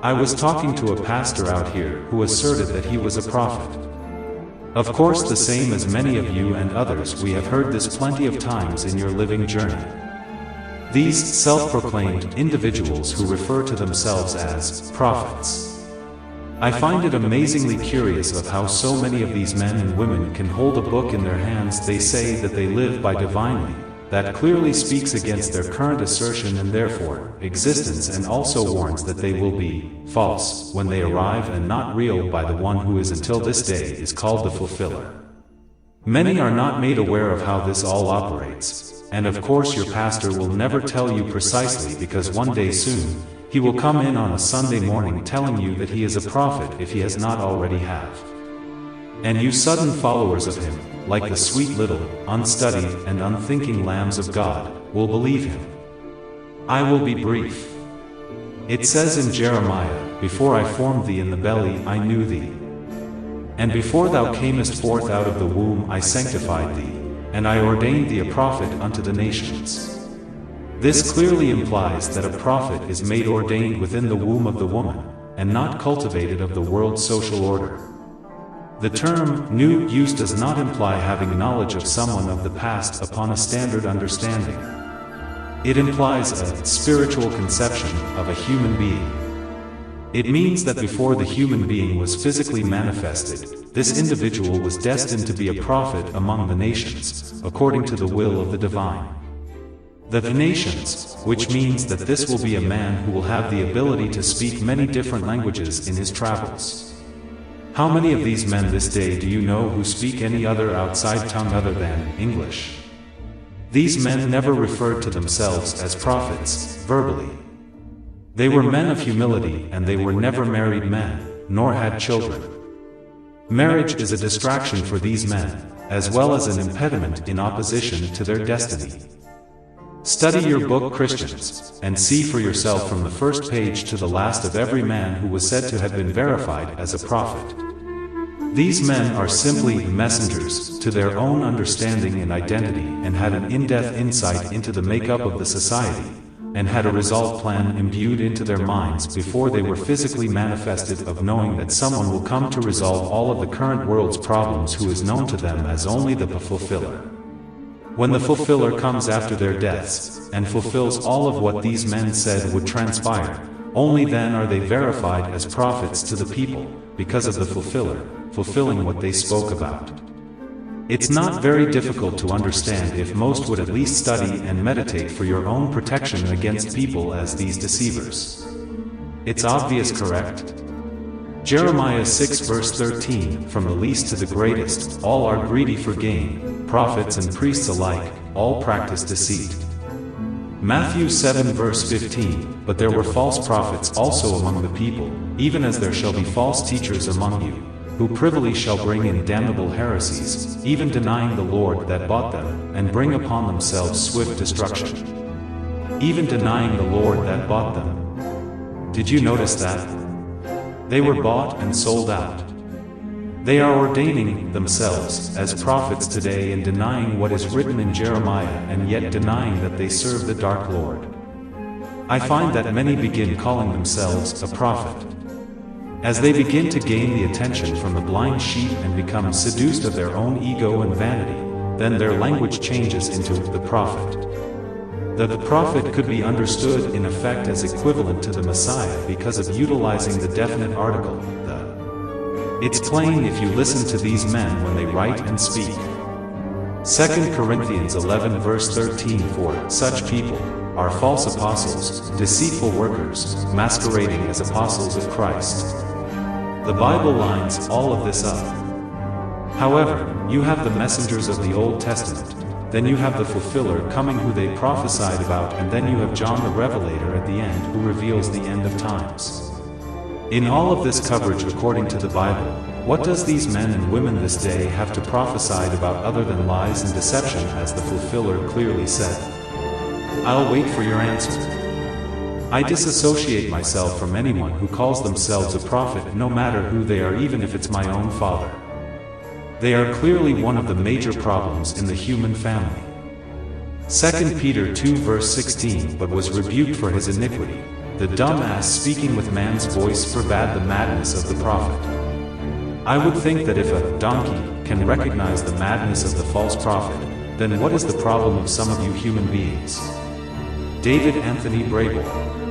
I was talking to a pastor out here who asserted that he was a prophet. Of course, the same as many of you and others, we have heard this plenty of times in your living journey. These self-proclaimed individuals who refer to themselves as prophets. I find it amazingly curious of how so many of these men and women can hold a book in their hands they say that they live by divinely, that clearly speaks against their current assertion and therefore existence, and also warns that they will be false when they arrive and not real by the one who is until this day is called the fulfiller. Many are not made aware of how this all operates, and of course your pastor will never tell you precisely, because one day soon, he will come in on a Sunday morning telling you that he is a prophet if he has not already have. And you sudden followers of him, like the sweet little, unstudied and unthinking lambs of God, will believe him. I will be brief. It says in Jeremiah, "Before I formed thee in the belly I knew thee. And before thou camest forth out of the womb I sanctified thee, and I ordained thee a prophet unto the nations." This clearly implies that a prophet is made ordained within the womb of the woman, and not cultivated of the world's social order. The term "new" used does not imply having knowledge of someone of the past upon a standard understanding. It implies a spiritual conception of a human being. It means that before the human being was physically manifested, this individual was destined to be a prophet among the nations, according to the will of the divine. The nations, which means that this will be a man who will have the ability to speak many different languages in his travels. How many of these men this day do you know who speak any other outside tongue other than English? These men never referred to themselves as prophets, verbally. They were men of humility, and they were never married men, nor had children. Marriage is a distraction for these men, as well as an impediment in opposition to their destiny. Study your book, Christians, and see for yourself from the first page to the last of every man who was said to have been verified as a prophet. These men are simply messengers to their own understanding and identity, and had an in-depth insight into the makeup of the society, and had a resolve plan imbued into their minds before they were physically manifested, of knowing that someone will come to resolve all of the current world's problems who is known to them as only the fulfiller. When the fulfiller comes after their deaths, and fulfills all of what these men said would transpire, only then are they verified as prophets to the people, because of the fulfiller, fulfilling what they spoke about. It's not very difficult to understand if most would at least study and meditate for your own protection against people as these deceivers. It's obvious, correct? Jeremiah 6 verse 13, "From the least to the greatest, all are greedy for gain, prophets and priests alike, all practice deceit." Matthew 7 verse 15, "But there were false prophets also among the people, even as there shall be false teachers among you, who privily shall bring in damnable heresies, even denying the Lord that bought them, and bring upon themselves swift destruction." Even denying the Lord that bought them. Did you notice that? They were bought and sold out. They are ordaining themselves as prophets today and denying what is written in Jeremiah, and yet denying that they serve the dark Lord. I find that many begin calling themselves a prophet. As they begin to gain the attention from the blind sheep and become seduced of their own ego and vanity, then their language changes into the prophet. The prophet could be understood in effect as equivalent to the Messiah because of utilizing the definite article, the. It's plain if you listen to these men when they write and speak. 2 Corinthians 11 verse 13, "For such people are false apostles, deceitful workers, masquerading as apostles of Christ." The Bible lines all of this up. However, you have the messengers of the Old Testament, then you have the fulfiller coming who they prophesied about, and then you have John the Revelator at the end who reveals the end of times. In all of this coverage according to the Bible, what does these men and women this day have to prophesy about other than lies and deception, as the fulfiller clearly said? I'll wait for your answer. I disassociate myself from anyone who calls themselves a prophet, no matter who they are, even if it's my own father. They are clearly one of the major problems in the human family. 2 Peter 2 verse 16, "But was rebuked for his iniquity, The dumb ass speaking with man's voice forbade the madness of the prophet. I would think that if a donkey can recognize the madness of the false prophet, then what is the problem of some of you human beings? David Anthony Brable.